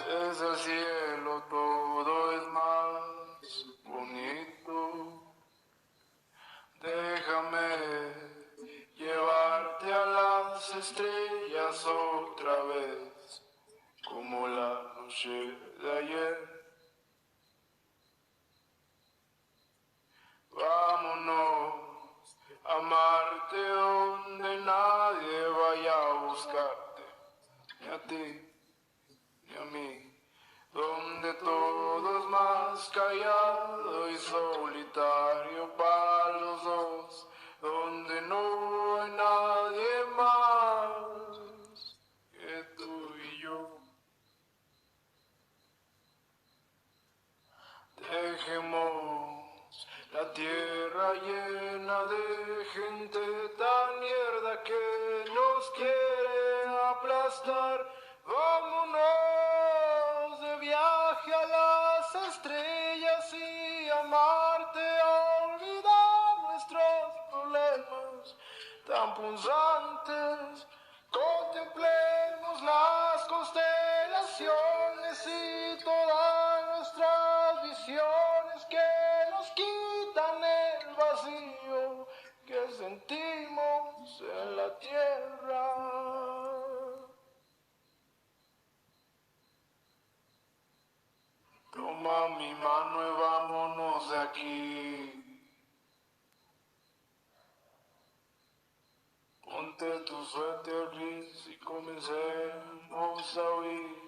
Desde el cielo todo es más bonito. Déjame llevarte a las estrellas otra vez, como la noche de ayer. Vámonos a Marte donde nadie vaya a buscarte, ni a ti, ni a mí. Donde todo es más callado y solitario para los dos, donde no hay nadie más que tú y yo. Dejemos la tierra llena de gente tan mierda que nos quiere aplastar. Vámonos de viaje a las estrellas y a Marte a olvidar nuestros problemas tan punzantes. Contemplemos las constelaciones y todas nuestras visiones que nos quitan el vacío que sentimos en la tierra. Toma mi mano y vámonos de aquí. Ponte tu suéter gris y comencemos a huir.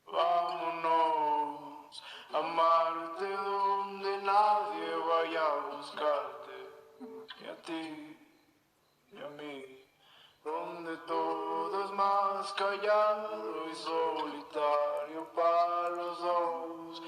Vámonos a Marte donde nadie vaya a buscarte, ni a ti, ni a mí, donde todo es más callado y solitario para los dos,